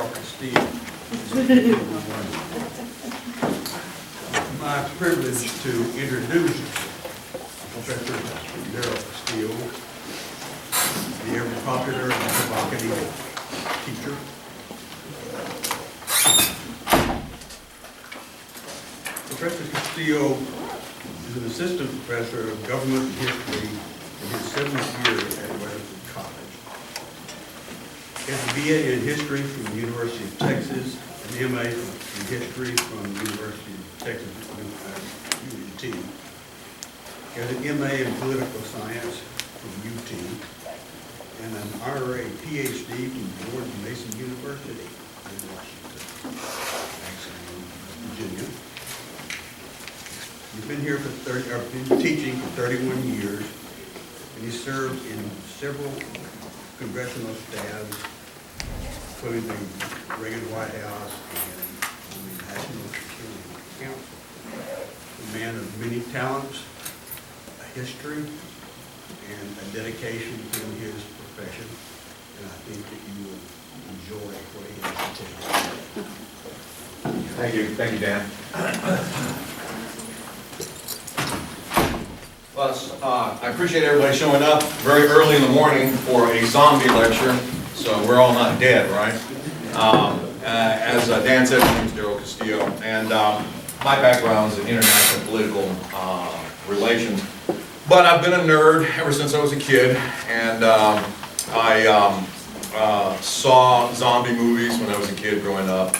Darrell Castillo. My privilege to introduce Professor Darrell Castillo, the ever popular and provocative teacher. Professor Castillo is an assistant professor of government history in his 7th year at Weatherford College. He has a BA in history from the University of Texas, an MA in history from the University of Texas, UT. He has an MA in political science from UT, and an honorary PhD from George Mason University in Washington, Virginia. He's been here for been teaching for 31 years, and he served in several congressional staffs, including the Reagan White House and the National Security Council. A man of many talents, a history, and a dedication to his profession, and I think that you will enjoy what he has to tell you. Thank you, Dan. Well, I appreciate everybody showing up very early in the morning for a zombie lecture, so we're all not dead, right? As Dan said, my name is Darrell Castillo, and my background is in international political relations. But I've been a nerd ever since I was a kid, and I saw zombie movies when I was a kid growing up.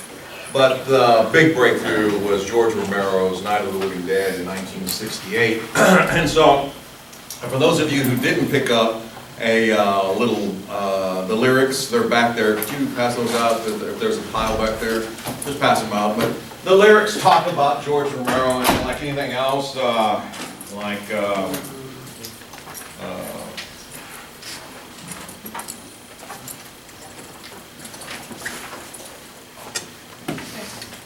But the big breakthrough was George Romero's Night of the Living Dead in 1968. And so, for those of you who didn't pick up the lyrics, they're back there. Could you pass those out? If there's a pile back there, just pass them out. But the lyrics talk about George Romero, and like anything else,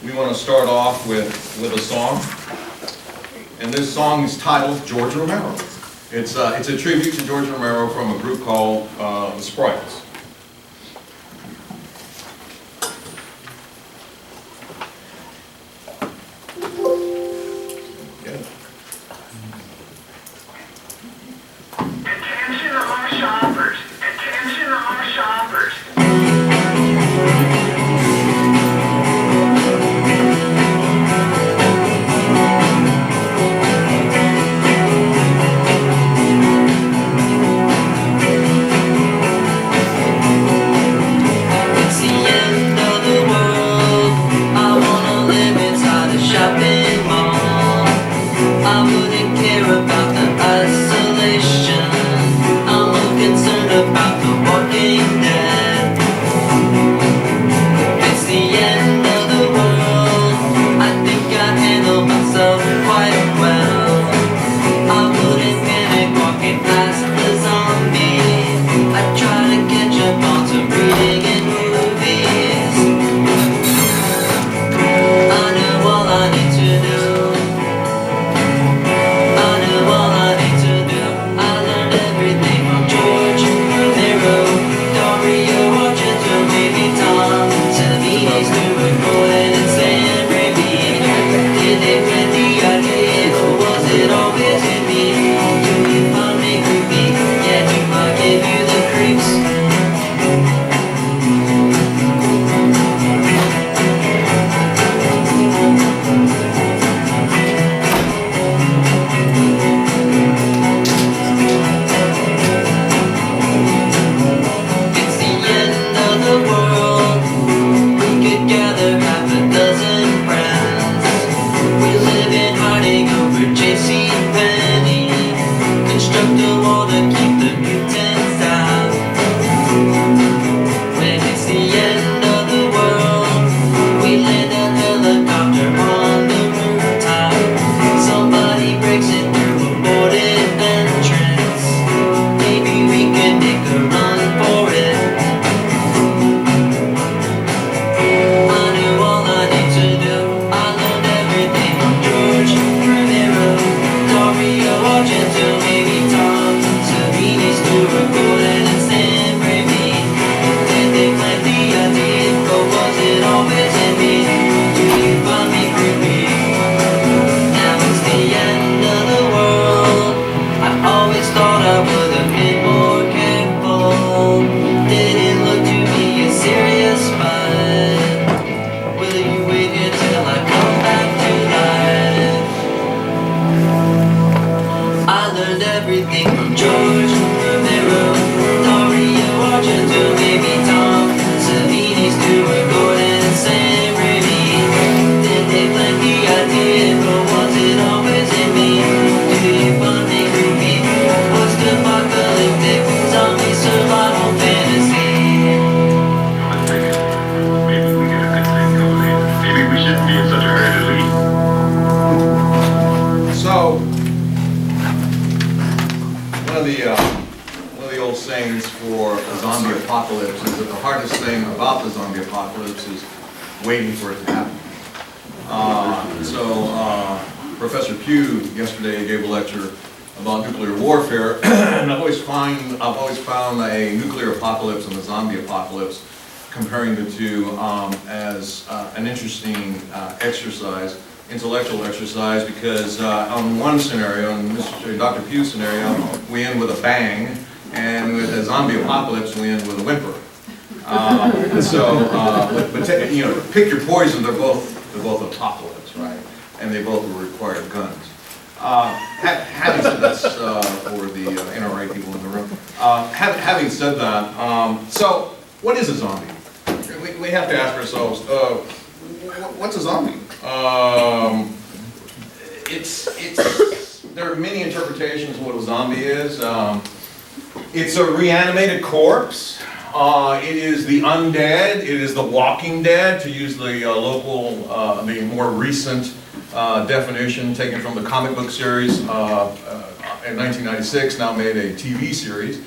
we want to start off with a song, and this song is titled George Romero. It's a tribute to George Romero from a group called the Sprites. Attention all shoppers, attention all shoppers. things for a zombie apocalypse is that the hardest thing about the zombie apocalypse is waiting for it to happen. Professor Pugh yesterday gave a lecture about nuclear warfare, and I've always found a nuclear apocalypse and a zombie apocalypse, comparing the two as an interesting exercise, intellectual exercise, because on one scenario, in Dr. Pugh's scenario, we end with a bang, and with a zombie apocalypse, we end with a whimper. Pick your poison. They're both apocalypse, right? And they both will require guns. Having said this, for the NRA people in the room, having said that, so what is a zombie? We have to ask ourselves, what's a zombie? There are many interpretations of what a zombie is. It's a reanimated corpse. It is the undead. It is the walking dead, to use the the more recent definition taken from the comic book series in 1996, now made a TV series.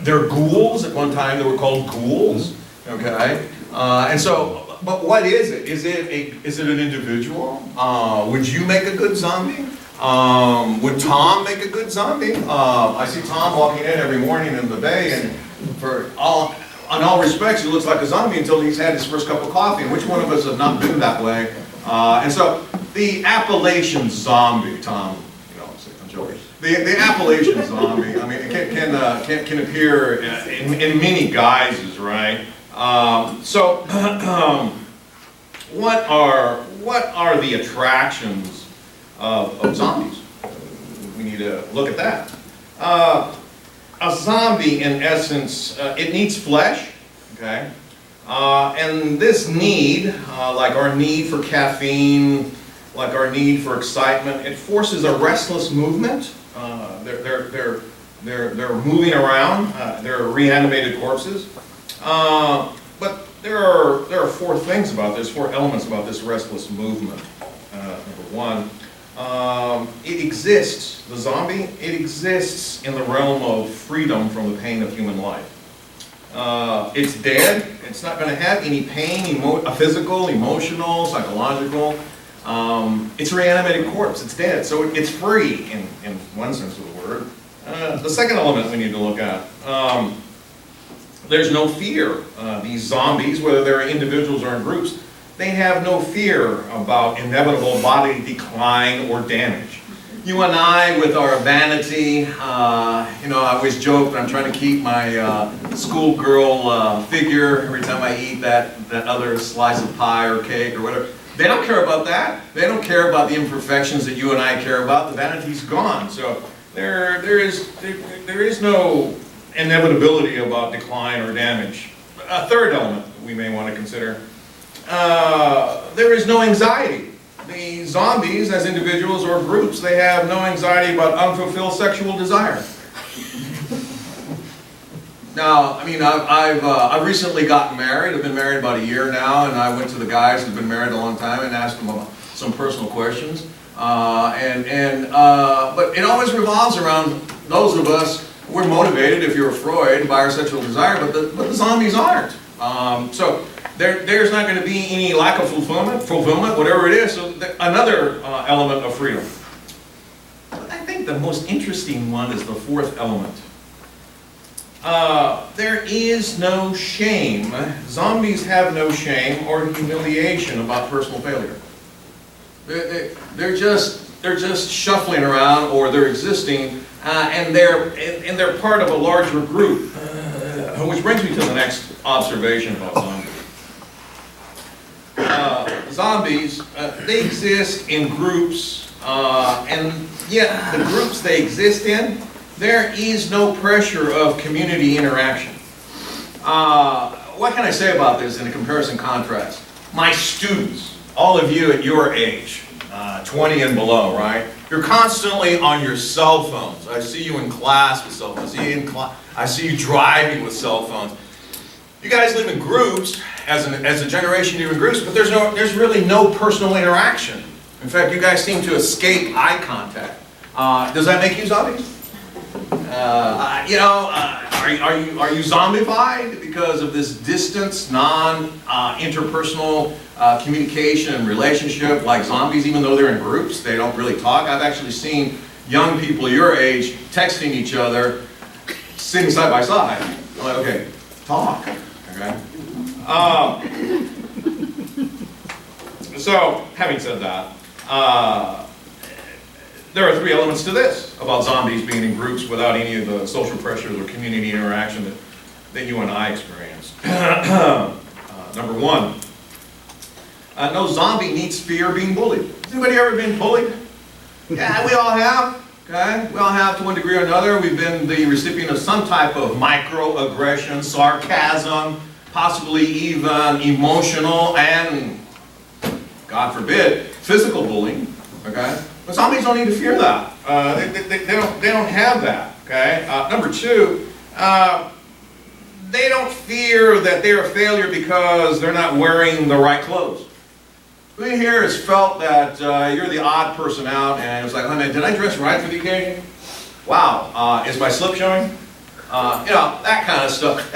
They're ghouls. At one time they were called ghouls, okay? But what is it? Is it an individual? Would you make a good zombie? Would Tom make a good zombie? I see Tom walking in every morning in the bay, and in all respects, he looks like a zombie until he's had his first cup of coffee. And which one of us have not been that way? And so the Appalachian zombie, Tom, I'm joking. The Appalachian zombie, I mean, it can appear in many guises, right? What are the attractions of zombies? We need to look at that. A zombie, in essence, it needs flesh, okay? And this need, like our need for caffeine, like our need for excitement, it forces a restless movement. They're moving around. They're reanimated corpses. But there are four things about this, four elements about this restless movement. Number one, it exists, the zombie, it exists in the realm of freedom from the pain of human life. It's dead, it's not going to have any pain, physical, emotional, psychological. It's a reanimated corpse, it's dead, so it's free in one sense of the word. The second element we need to look at, there's no fear. These zombies, whether they're individuals or in groups, they have no fear about inevitable bodily decline or damage. You and I, with our vanity, I always joke that I'm trying to keep my schoolgirl figure every time I eat that other slice of pie or cake or whatever. They don't care about that. They don't care about the imperfections that you and I care about. The vanity's gone. So there is no inevitability about decline or damage. A third element we may want to consider. There is no anxiety. The zombies, as individuals or groups, they have no anxiety about unfulfilled sexual desire. Now, I mean, I've recently gotten married. I've been married about a year now, and I went to the guys who've been married a long time and asked them some personal questions. But it always revolves around those of us. We're motivated, if you're Freud, by our sexual desire, but the zombies aren't. So there's not going to be any lack of fulfillment, whatever it is. So another element of freedom. But I think the most interesting one is the fourth element. There is no shame. Zombies have no shame or humiliation about personal failure. They're just shuffling around, or they're existing, and they're part of a larger group. Which brings me to the next observation about zombies. Zombies, they exist in groups, and yet the groups they exist in, there is no pressure of community interaction. What can I say about this in a comparison contrast? My students, all of you at your age, 20 and below, right? You're constantly on your cell phones. I see you in class with cell phones. I see you driving with cell phones. You guys live in groups, as a generation you live in groups, but there's really no personal interaction. In fact, you guys seem to escape eye contact. Does that make you zombies? Are you zombified because of this distance, interpersonal communication and relationship, like zombies, even though they're in groups, they don't really talk? I've actually seen young people your age texting each other, sitting side by side. I'm like, okay, talk, okay? So, having said that, there are three elements to this about zombies being in groups without any of the social pressures or community interaction that you and I experience. Number one, no zombie needs fear of being bullied. Has anybody ever been bullied? Yeah, we all have. Okay? We all have to one degree or another. We've been the recipient of some type of microaggression, sarcasm, possibly even emotional and, God forbid, physical bullying. Okay? But zombies don't need to fear that. They don't have that. Okay? Number two, they don't fear that they're a failure because they're not wearing the right clothes. Who here has felt that you're the odd person out and it's like, oh man, did I dress right for the occasion? Wow, is my slip showing? That kind of stuff.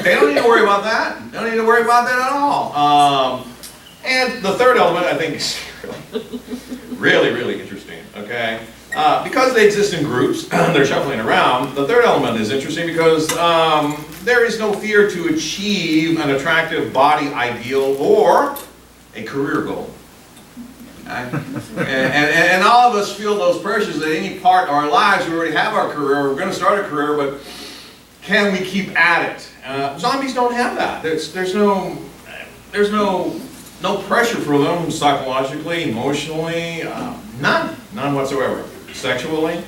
They don't need to worry about that. They don't need to worry about that at all. And the third element, I think, is really, really interesting, okay? Because they exist in groups, they're shuffling around, the third element is interesting because there is no fear to achieve an attractive body ideal or a career goal. Okay? And all of us feel those pressures at any part of our lives. We already have our career, we're going to start a career, but can we keep at it? Zombies don't have that. There's no pressure for them psychologically, emotionally, none whatsoever. Sexually.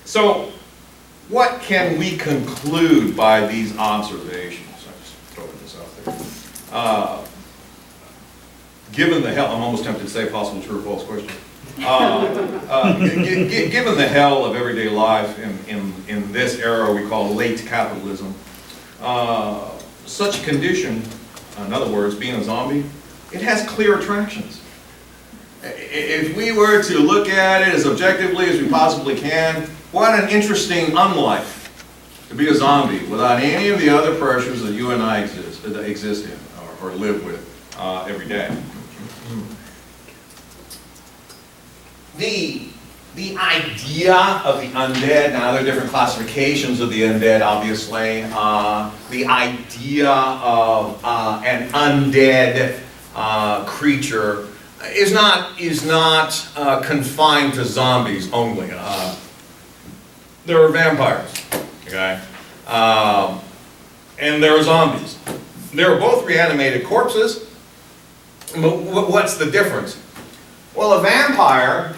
So, what can we conclude by these observations? I'm just throwing this out there. Given the hell, I'm almost tempted to say possible true or false question. Given the hell of everyday life in this era we call late capitalism, such a condition, in other words, being a zombie, it has clear attractions. If we were to look at it as objectively as we possibly can, what an interesting unlife to be a zombie without any of the other pressures that you and I exist in or live with every day. The idea of the undead, now there are different classifications of the undead, obviously. The idea of an undead creature is not confined to zombies only. There are vampires, okay, and there are zombies. They're both reanimated corpses. But what's the difference? Well, a vampire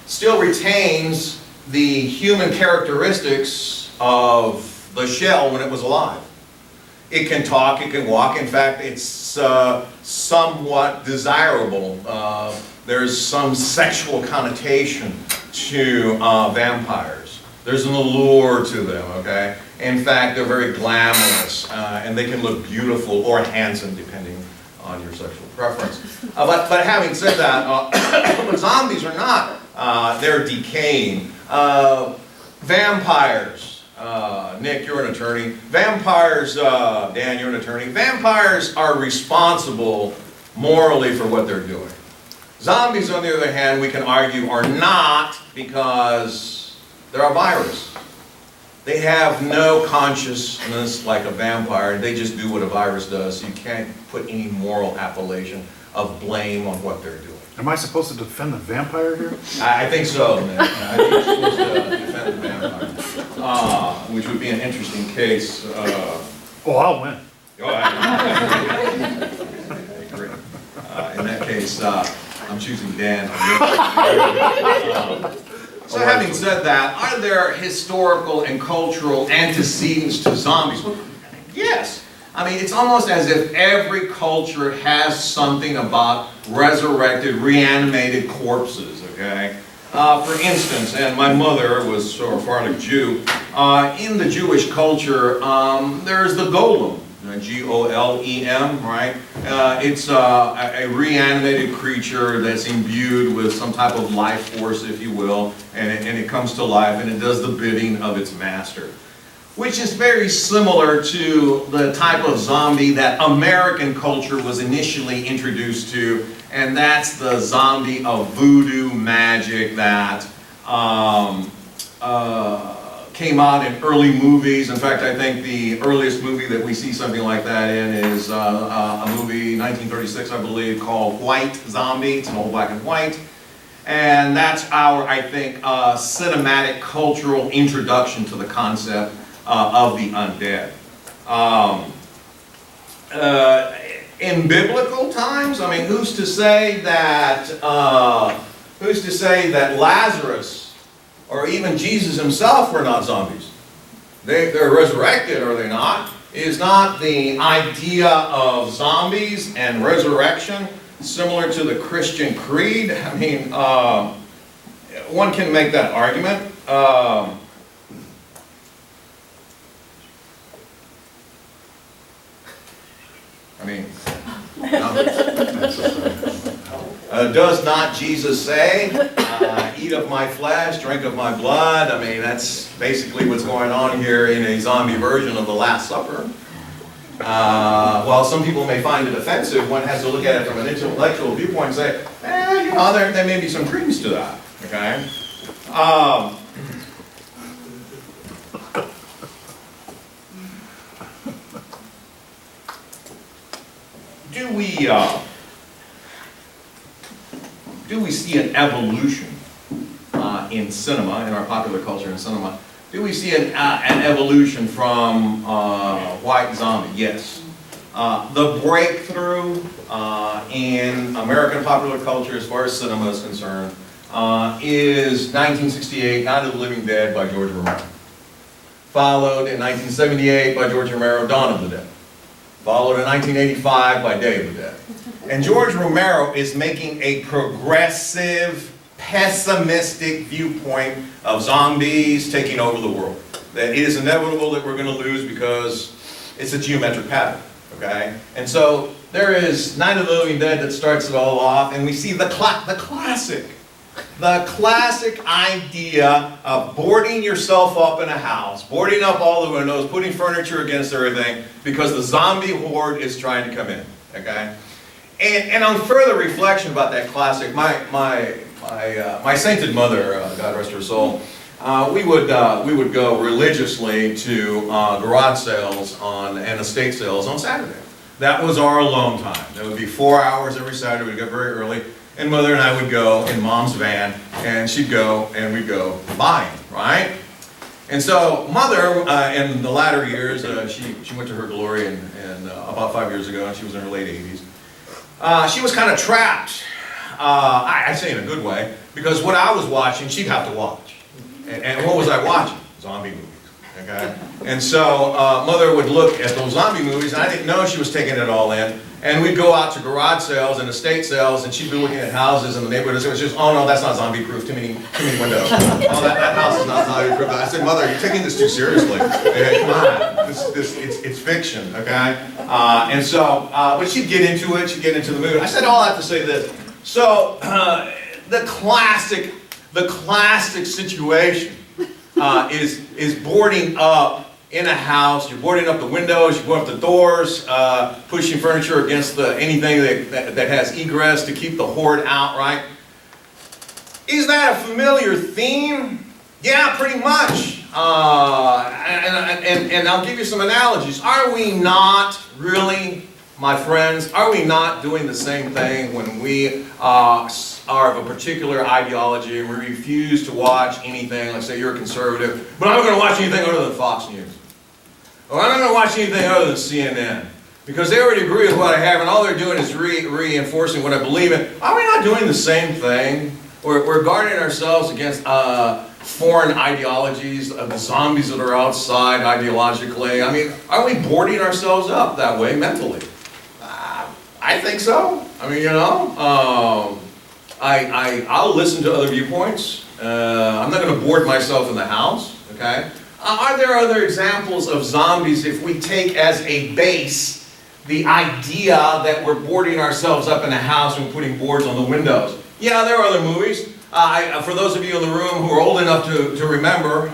still retains the human characteristics of the shell when it was alive. It can talk, it can walk. In fact, it's somewhat desirable. There's some sexual connotation to vampires. There's an allure to them, okay? In fact, they're very glamorous, and they can look beautiful or handsome, depending on your sexual preference. But having said that, zombies are not. They're decaying. Vampires. Nick, you're an attorney. Vampires, Dan, you're an attorney. Vampires are responsible morally for what they're doing. Zombies, on the other hand, we can argue are not because they're a virus. They have no consciousness like a vampire. They just do what a virus does. So you can't put any moral appellation of blame on what they're doing. Am I supposed to defend the vampire here? I think so, man. I think you're supposed to defend the vampire, which would be an interesting case. I'll win. I agree. In that case, I'm choosing Dan. So having said that, are there historical and cultural antecedents to zombies? Well, yes. I mean, it's almost as if every culture has something about resurrected, reanimated corpses, okay? For instance, and my mother was sort of Sephardic Jew, in the Jewish culture, there's the golem, Golem, right? It's a reanimated creature that's imbued with some type of life force, if you will, and it comes to life and it does the bidding of its master, which is very similar to the type of zombie that American culture was initially introduced to, and that's the zombie of voodoo magic that came out in early movies. In fact, I think the earliest movie that we see something like that in is a movie, 1936, I believe, called White Zombie. It's an old black and white. And that's our, I think, cinematic cultural introduction to the concept of the undead. In biblical times, I mean, who's to say that Lazarus or even Jesus himself were not zombies? They're resurrected, are they not? Is not the idea of zombies and resurrection similar to the Christian creed? I mean, one can make that argument. I mean, does not Jesus say, eat of my flesh, drink of my blood? I mean, that's basically what's going on here in a zombie version of the Last Supper. While some people may find it offensive, one has to look at it from an intellectual viewpoint and say, you know, there may be some credence to that, okay? Do we see an evolution in cinema, in our popular culture in cinema? Do we see an evolution from white zombie? Yes. The breakthrough in American popular culture as far as cinema is concerned is 1968, Night of the Living Dead by George Romero. Followed in 1978 by George Romero, Dawn of the Dead. Followed in 1985 by Day of the Dead. And George Romero is making a progressive, pessimistic viewpoint of zombies taking over the world. That it is inevitable that we're going to lose because it's a geometric pattern, okay? And so there is Night of the Living Dead that starts it all off, and we see the classic idea of boarding yourself up in a house, boarding up all the windows, putting furniture against everything, because the zombie horde is trying to come in, okay? And on further reflection about that classic, my sainted mother, God rest her soul, we would go religiously to garage sales and estate sales on Saturday. That was our alone time. There would be 4 hours every Saturday. We'd get very early, and Mother and I would go in Mom's van, and she'd go, and we'd go buying, right? And so Mother, in the latter years, she went to her glory and about 5 years ago, and she was in her late 80s. She was kind of trapped, I say in a good way, because what I was watching, she'd have to watch. And what was I watching? Zombie movies, okay? And so Mother would look at those zombie movies, and I didn't know she was taking it all in. And we'd go out to garage sales and estate sales, and she'd be looking at houses in the neighborhood, and she was just, oh no, that's not zombie-proof, too many windows. Oh, that house is not zombie-proof. I said, Mother, you're taking this too seriously. Come on, it's fiction, okay? And so, but she'd get into it, she'd get into the mood. I said all that to say this. So, the classic situation is boarding up in a house. You're boarding up the windows, you're boarding up the doors, pushing furniture against anything that has egress to keep the horde out, right? Is that a familiar theme? Yeah, pretty much. And I'll give you some analogies. Are we not really, my friends, are we not doing the same thing when we are of a particular ideology and we refuse to watch anything? Like say you're a conservative, but I'm not going to watch anything other than Fox News. Or I'm not going to watch anything other than CNN. Because they already agree with what I have and all they're doing is reinforcing what I believe in. Are we not doing the same thing? We're guarding ourselves against foreign ideologies, the zombies that are outside ideologically. I mean, are we boarding ourselves up that way mentally? I think so. I mean, you know, I'll listen to other viewpoints. I'm not going to board myself in the house, okay? Are there other examples of zombies if we take as a base the idea that we're boarding ourselves up in a house and putting boards on the windows? Yeah, there are other movies. For those of you in the room who are old enough to remember,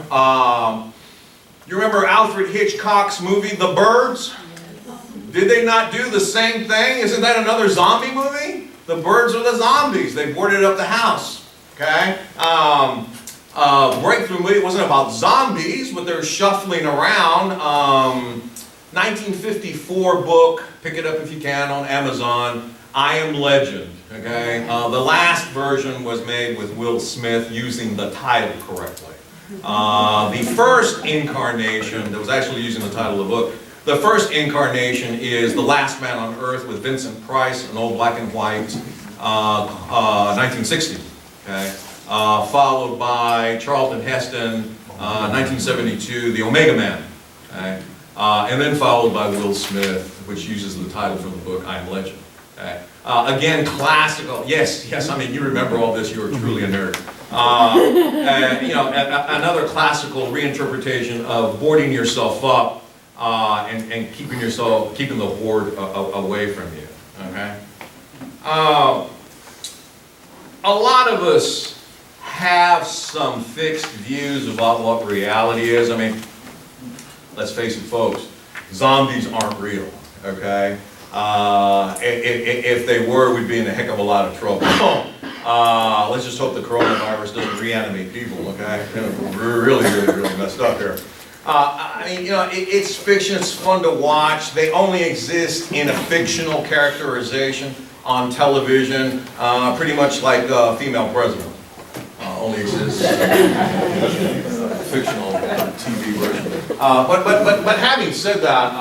you remember Alfred Hitchcock's movie, The Birds? Did they not do the same thing? Isn't that another zombie movie? The birds are the zombies. They boarded up the house. Okay? Breakthrough movie wasn't about zombies, but they're shuffling around. 1954 book, pick it up if you can on Amazon, I Am Legend. Okay? The last version was made with Will Smith using the title correctly. The first incarnation, that was actually using the title of the book, the first incarnation is The Last Man on Earth with Vincent Price, an old black and white, 1960. Okay? Followed by Charlton Heston, 1972, The Omega Man. Okay? And then followed by Will Smith, which uses the title from the book, I Am Legend. Okay? Again, classical. Yes, I mean, you remember all this, you are truly a nerd. Another classical reinterpretation of boarding yourself up and keeping the horde away from you. Okay? A lot of us have some fixed views about what reality is. I mean, let's face it, folks, zombies aren't real, okay? If they were, we'd be in a heck of a lot of trouble. Let's just hope the coronavirus doesn't reanimate people, okay? We're really messed up here. I mean, it's fiction, it's fun to watch. They only exist in a fictional characterization on television, pretty much like female president. Only exists fictional TV version. But having said that,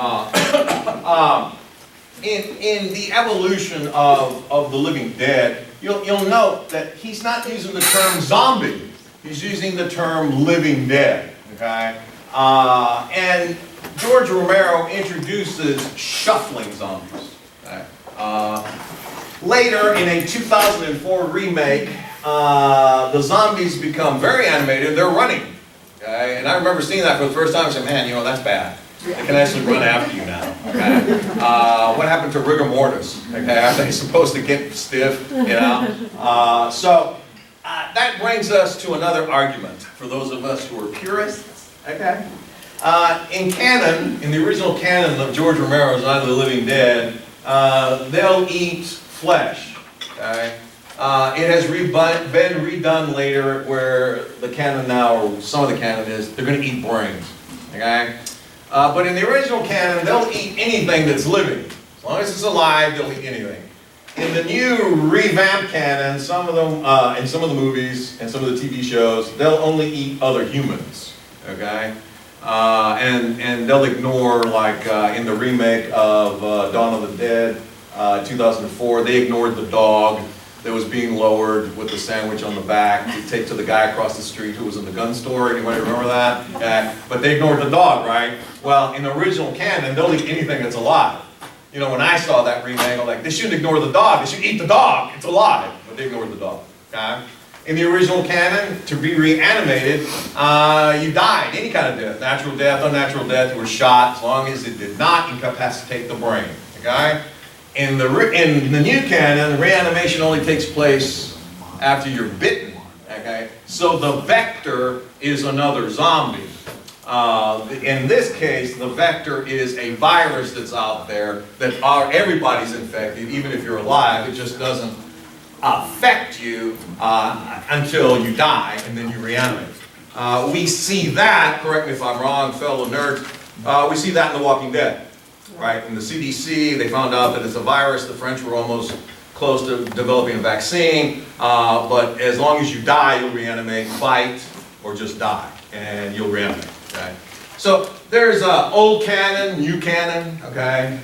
in the evolution of the living dead, you'll note that he's not using the term zombie. He's using the term living dead. Okay, and George Romero introduces shuffling zombies. Okay? Later, in a 2004 remake, the zombies become very animated. They're running. Okay? And I remember seeing that for the first time and saying, man, that's bad. They can actually run after you now. Okay? What happened to rigor mortis? Okay? Are they supposed to get stiff? So that brings us to another argument for those of us who are purists. Okay? In canon, in the original canon of George Romero's Night of the Living Dead, they'll eat flesh. Okay? It has been redone later where the canon now, or some of the canon is, they're going to eat brains. Okay? But in the original canon, they'll eat anything that's living. As long as it's alive, they'll eat anything. In the new revamped canon, some of them, in some of the movies and some of the TV shows, they'll only eat other humans. Okay? And they'll ignore, like in the remake of Dawn of the Dead, 2004, they ignored the dog that was being lowered with the sandwich on the back to take to the guy across the street who was in the gun store. Anybody remember that? Yeah. But they ignored the dog, right? Well, in the original canon, they'll eat anything that's alive. When I saw that remake, I'm like, they shouldn't ignore the dog. They should eat the dog. It's alive. But they ignored the dog. Okay? In the original canon, to be reanimated, you died. Any kind of death. Natural death, unnatural death. You were shot as long as it did not incapacitate the brain. Okay? In the new canon, reanimation only takes place after you're bitten. Okay? So the vector is another zombie. In this case, the vector is a virus that's out there that everybody's infected, even if you're alive. It just doesn't affect you until you die, and then you reanimate. We see that, correct me if I'm wrong, fellow nerds, we see that in The Walking Dead. Right? In the CDC, they found out that it's a virus. The French were almost close to developing a vaccine. But as long as you die, you'll reanimate, fight, or just die, and you'll reanimate. Okay? So there's old canon, new canon. Okay?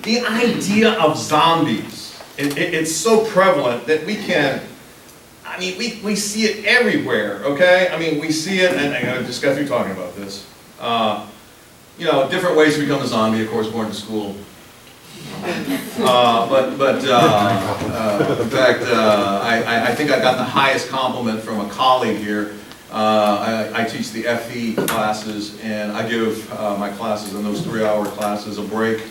The idea of zombies, it's so prevalent that we can. I mean, we see it everywhere. Okay? I mean, we see it, and I just got through talking about this. Different ways to become a zombie, of course, going to school. In fact, I think I got the highest compliment from a colleague here. I teach the FE classes, and I give my classes in those 3-hour classes a break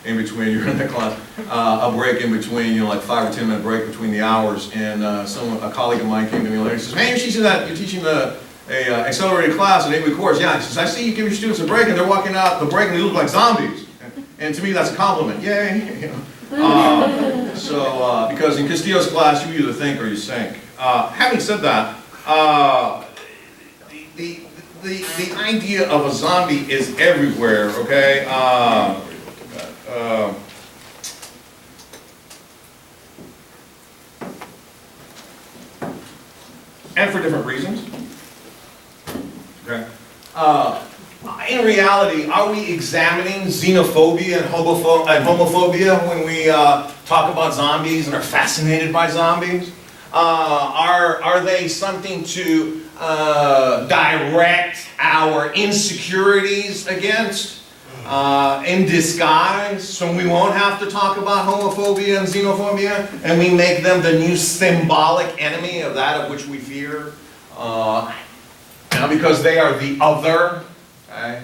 in between. You're in the class, a break in between, you know, like 5 or 10 minute break between the hours. And a colleague of mine came to me later and says, "Hey, you're teaching a accelerated class, an 8-week course." "Yeah." He says, "I see you give your students a break, and they're walking out the break and they look like zombies." And to me, that's a compliment. Yay! You know. Because in Castillo's class, you either think or you sink. Having said that, the idea of a zombie is everywhere. Okay. And for different reasons. Okay. In reality, are we examining xenophobia and homophobia when we talk about zombies and are fascinated by zombies? Are they something to direct our insecurities against in disguise, so we won't have to talk about homophobia and xenophobia, and we make them the new symbolic enemy of that of which we fear? Because they are the other. Okay.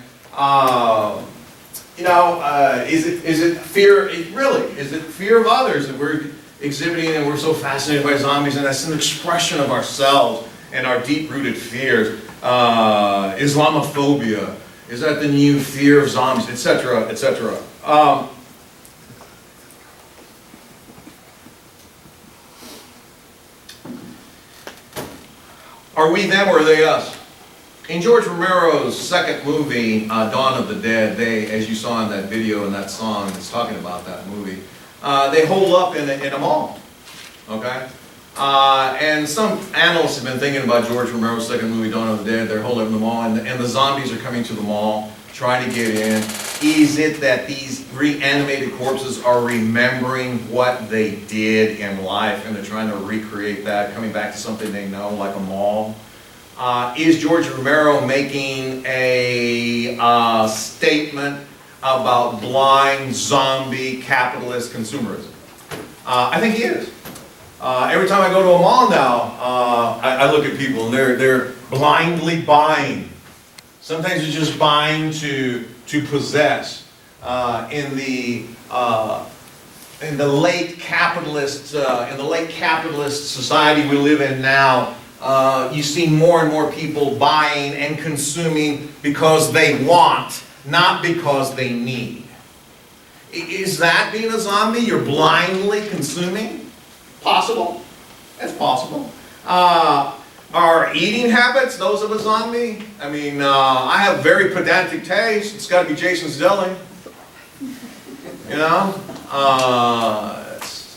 Is it fear? Is it fear of others that we're exhibiting, and we're so fascinated by zombies, and that's an expression of ourselves and our deep-rooted fears? Islamophobia, is that the new fear of zombies, etc., etc.? Are we them or are they us? In George Romero's second movie, Dawn of the Dead, as you saw in that video and that song that's talking about that movie, they hole up in a mall, okay? And some analysts have been thinking about George Romero's second movie, Dawn of the Dead. They're holed up in the mall, and the zombies are coming to the mall, trying to get in. Is it that these reanimated corpses are remembering what they did in life, and they're trying to recreate that, coming back to something they know, like a mall? Is George Romero making a statement about blind, zombie, capitalist consumerism? I think he is. Every time I go to a mall now, I look at people and they're blindly buying. Sometimes they're just buying to possess. In the late capitalist society we live in now, you see more and more people buying and consuming because they want, not because they need. Is that being a zombie? You're blindly consuming? Possible. It's possible. Our eating habits, those of a zombie? I mean, I have very pedantic taste. It's got to be Jason's Deli. You know?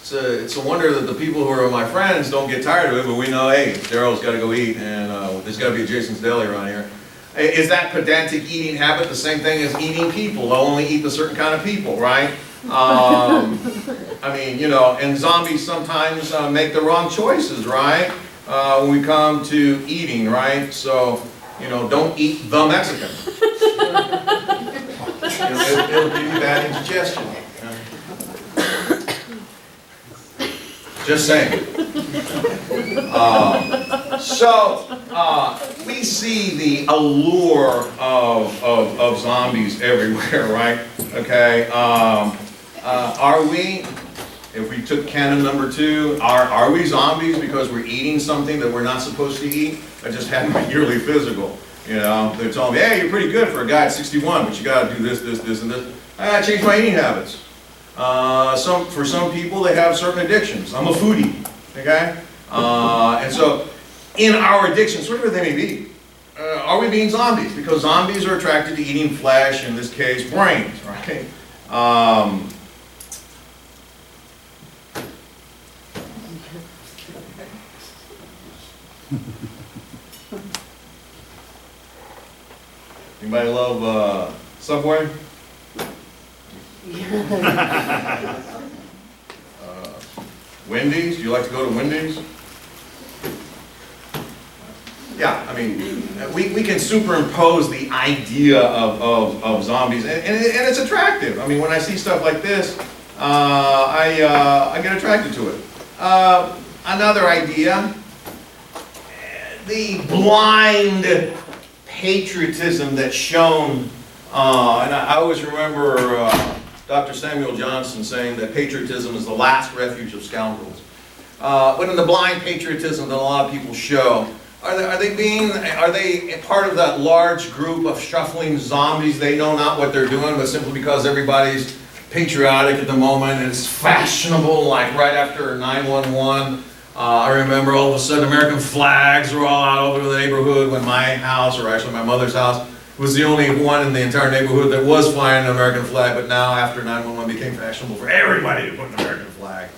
It's a wonder that the people who are my friends don't get tired of it, but we know, hey, Darrell's got to go eat, and there's got to be a Jason's Deli around here. Is that pedantic eating habit the same thing as eating people? They'll only eat the certain kind of people, right? I mean, you know, and zombies sometimes make the wrong choices, right? When we come to eating, right? So, you know, don't eat the Mexican. It'll give you bad indigestion. Just saying. We see the allure of zombies everywhere, right? Okay. Are we, if we took canon number 2, are we zombies because we're eating something that we're not supposed to eat? I just had my yearly physical. You know, they're telling me, hey, you're pretty good for a guy at 61, but you got to do this, this, this, and this. I got to change my eating habits. For some people, they have certain addictions. I'm a foodie, okay? And so, in our addictions, whatever they may be, are we being zombies? Because zombies are attracted to eating flesh, in this case, brains, right? Anybody love Subway? Wendy's? Do you like to go to Wendy's? Yeah, I mean, we can superimpose the idea of zombies, and it's attractive. I mean, when I see stuff like this, I get attracted to it. Another idea, the blind patriotism that's shown, and I always remember Dr. Samuel Johnson saying that patriotism is the last refuge of scoundrels. But in the blind patriotism that a lot of people show, are they part of that large group of shuffling zombies? They know not what they're doing, but simply because everybody's patriotic at the moment and it's fashionable, like right after 9/11. I remember all of a sudden American flags were all out over the neighborhood when my house, or actually my mother's house, was the only one in the entire neighborhood that was flying an American flag. But now after 9/11 became fashionable for everybody to put an American flag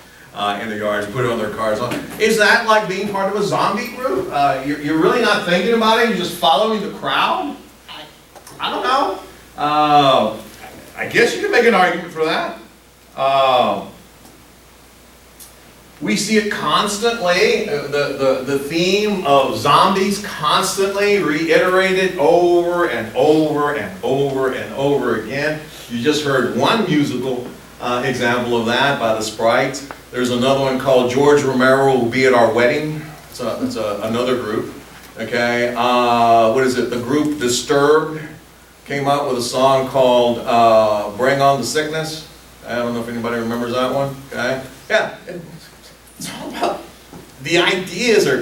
in the yards, put it on their cars. Is that like being part of a zombie group? You're really not thinking about it, you're just following the crowd? I don't know. I guess you could make an argument for that. We see it constantly, the theme of zombies constantly reiterated over and over and over and over again. You just heard one musical example of that by the Sprites. There's another one called George Romero Will Be at Our Wedding. It's another group. Okay, what is it? The group Disturbed came out with a song called Bring On the Sickness. I don't know if anybody remembers that one. Okay, yeah. It's all about the ideas are,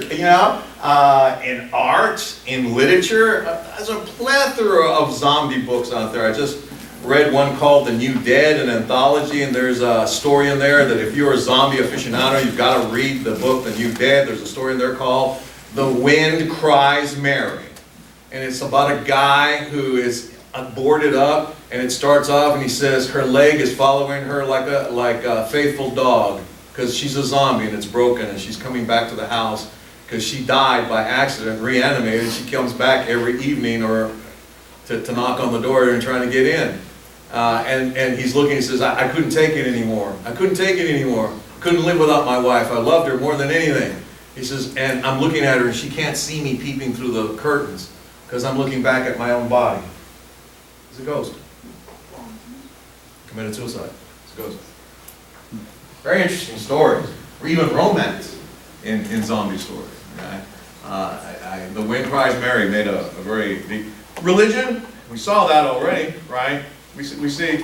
in art, in literature. There's a plethora of zombie books out there. I just read one called The New Dead, an anthology, and there's a story in there that if you're a zombie aficionado, you've got to read the book The New Dead. There's a story in there called The Wind Cries Mary. And it's about a guy who is boarded up, and it starts off and he says her leg is following her like a faithful dog, because she's a zombie and it's broken and she's coming back to the house because she died by accident, reanimated. She comes back every evening or to knock on the door and trying to get in. And he's looking, he says, I couldn't take it anymore. I couldn't take it anymore. Couldn't live without my wife. I loved her more than anything. He says, and I'm looking at her and she can't see me peeping through the curtains because I'm looking back at my own body. It's a ghost. Committed suicide. It's a ghost. Very interesting stories, or even romance in zombie stories. Okay? The Wind Cries Mary made a very deep religion. We saw that already, right? We see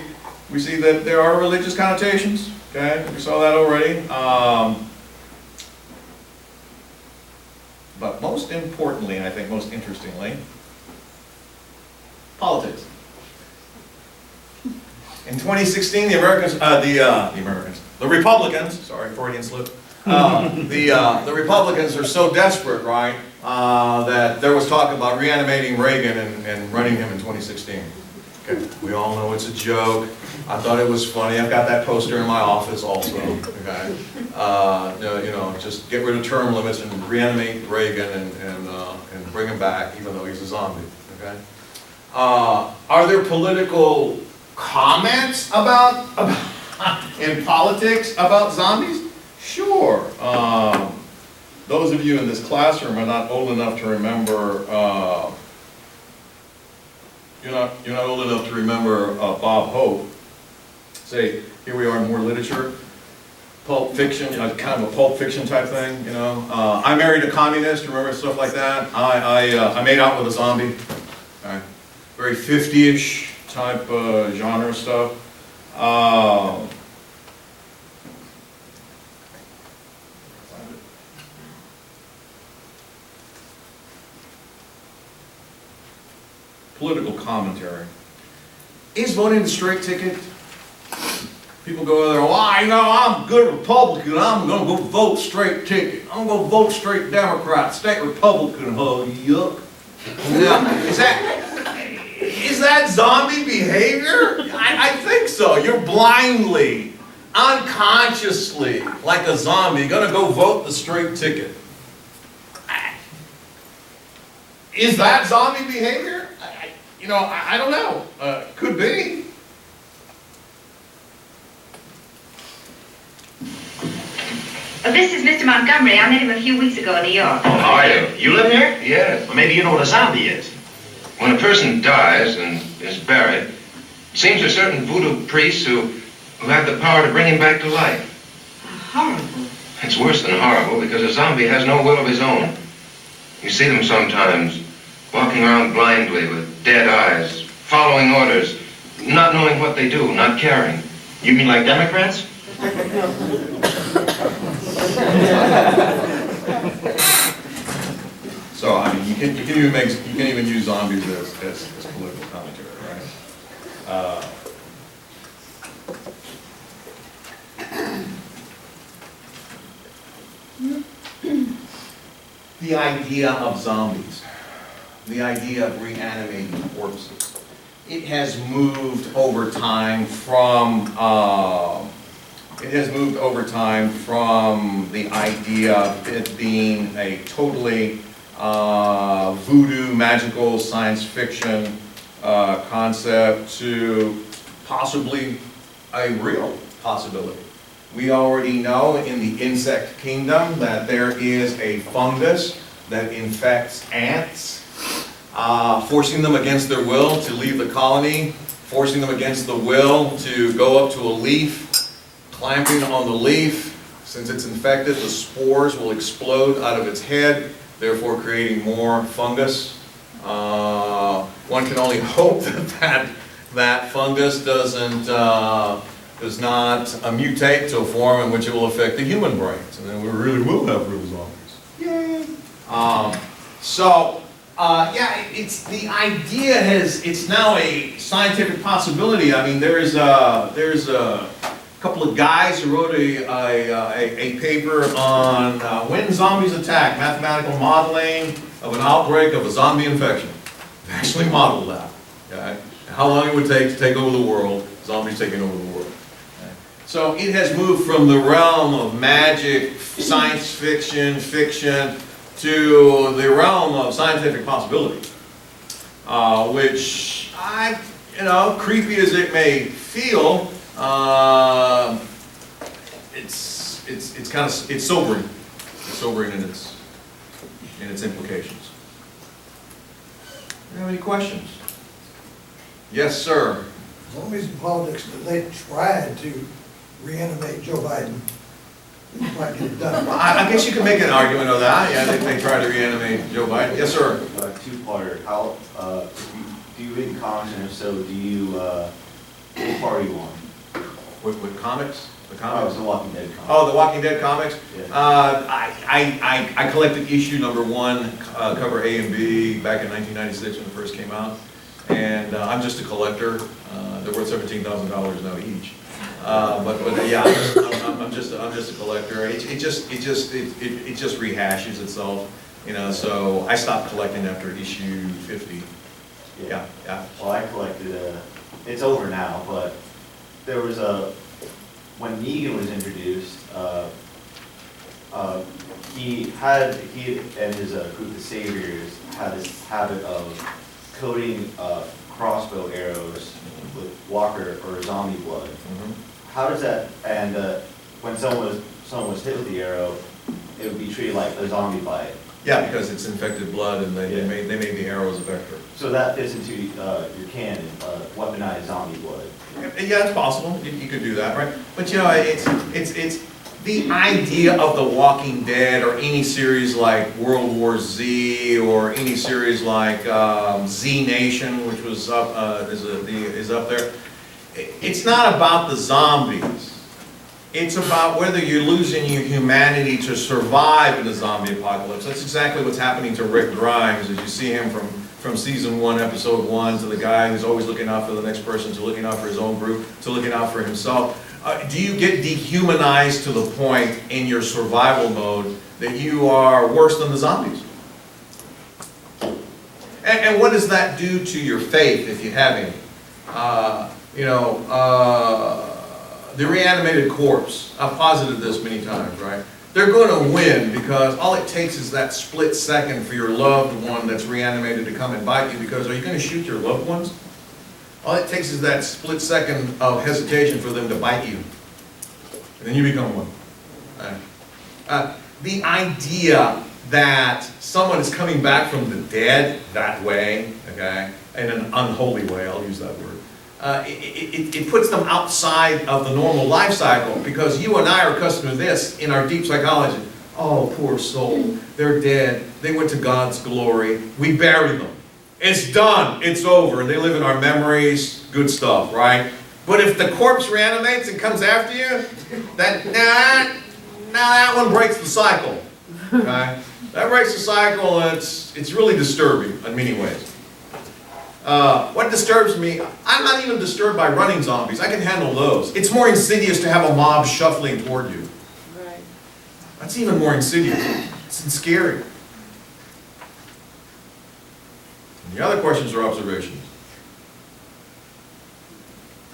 that there are religious connotations. Okay, we saw that already. But most importantly, and I think most interestingly, politics. In 2016, the Republicans, sorry, Freudian slip, the Republicans are so desperate, right, that there was talk about reanimating Reagan and running him in 2016. Okay. We all know it's a joke. I thought it was funny. I've got that poster in my office also. Okay, just get rid of term limits and reanimate Reagan and bring him back, even though he's a zombie. Okay, are there political comments about in politics about zombies? Sure. Those of you in this classroom are not old enough to remember. You're not old enough to remember Bob Hope. Say, here we are in more literature, pulp fiction, kind of a pulp fiction type thing. I married a communist. Remember stuff like that. I made out with a zombie. Okay. Very 50-ish type genre stuff. Political commentary. Is voting the straight ticket? People go there, well, I'm a good Republican, I'm going to go vote straight ticket. I'm going to vote straight Democrat, state Republican, yuck. Yeah. Is that zombie behavior? I think so. You're blindly, unconsciously, like a zombie, going to go vote the straight ticket. Is that zombie behavior? I don't know. Could be. This is Mr. Montgomery. I met him a few weeks ago in New York. Oh, how are you? You live here? Yes. Well, maybe you know what a zombie is. When a person dies and is buried, it seems there are certain voodoo priests who have the power to bring him back to life. Horrible. It's worse than horrible because a zombie has no will of his own. You see them sometimes, walking around blindly with dead eyes, following orders, not knowing what they do, not caring. You mean like Democrats? So, I mean, you can even use zombies as political commentary, right? The idea of zombies, the idea of reanimating corpses, it has moved over time from the idea of it being a totally voodoo, magical, science fiction concept to possibly a real possibility. We already know in the insect kingdom that there is a fungus that infects ants, forcing them against their will to leave the colony, forcing them against the will to go up to a leaf, clamping on the leaf. Since it's infected, the spores will explode out of its head, therefore creating more fungus. One can only hope that fungus does not mutate to a form in which it will affect the human brains, and then we really will have real zombies. Yay! It's the idea it's now a scientific possibility. I mean, there's a couple of guys who wrote a paper on when zombies attack, mathematical modeling of an outbreak of a zombie infection. They actually modeled that. Okay? How long it would take to take over the world, zombies taking over the world. Okay? So it has moved from the realm of magic, science fiction, to the realm of scientific possibility, which creepy as it may feel, it's sobering. It's sobering in its implications. Do you have any questions? Yes, sir. Zombies in politics, they tried to reanimate Joe Biden. They might get it done. I guess you can make an argument of that. Yeah, they tried to reanimate Joe Biden. Yes, sir. Two-parter. How do you read comics, and if so, do you what party you on? With comics? The Oh, comics? the Walking Dead comics. Oh, the Walking Dead comics? Yeah. I collected issue number 1, cover A and B, back in 1996 when it first came out. And I'm just a collector. They're worth $17,000 now each. But yeah, I'm just a collector. It just rehashes itself, So I stopped collecting after issue 50. Yeah. Well, I collected. It's over now, but there was when Negan was introduced. He and his group of saviors had this habit of coating crossbow arrows with walker or zombie blood. Mm-hmm. How does that? And when someone was hit with the arrow, it would be treated like a zombie bite. Yeah, because it's infected blood, and they made the arrows a vector. So that fits into your canon, weaponized zombie blood. Yeah, it's possible. You could do that, right? But it's the idea of The Walking Dead, or any series like World War Z, or any series like Z Nation, which was is up there. It's not about the zombies. It's about whether you're losing your humanity to survive in a zombie apocalypse. That's exactly what's happening to Rick Grimes, as you see him from season 1, episode 1, to the guy who's always looking out for the next person, to looking out for his own group, to looking out for himself. Do you get dehumanized to the point in your survival mode that you are worse than the zombies? And what does that do to your faith, if you have any? The reanimated corpse, I've posited this many times, right? They're going to win because all it takes is that split second for your loved one that's reanimated to come and bite you, because are you going to shoot your loved ones? All it takes is that split second of hesitation for them to bite you. And then you become one. The idea that someone is coming back from the dead that way, okay, in an unholy way, I'll use that word, it puts them outside of the normal life cycle, because you and I are accustomed to this in our deep psychology. Oh, poor soul, they're dead, they went to God's glory, we buried them. It's done, it's over, and they live in our memories, good stuff, right? But if the corpse reanimates and comes after you, that one breaks the cycle, okay? That breaks the cycle, and it's really disturbing in many ways. What disturbs me, I'm not even disturbed by running zombies, I can handle those. It's more insidious to have a mob shuffling toward you. Right. That's even more insidious, it's scary. Any other questions or observations?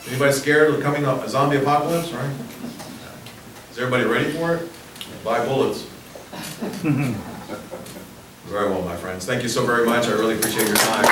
Anybody scared of the coming zombie apocalypse, right? Is everybody ready for it? Buy bullets. Very well, my friends. Thank you so very much. I really appreciate your time.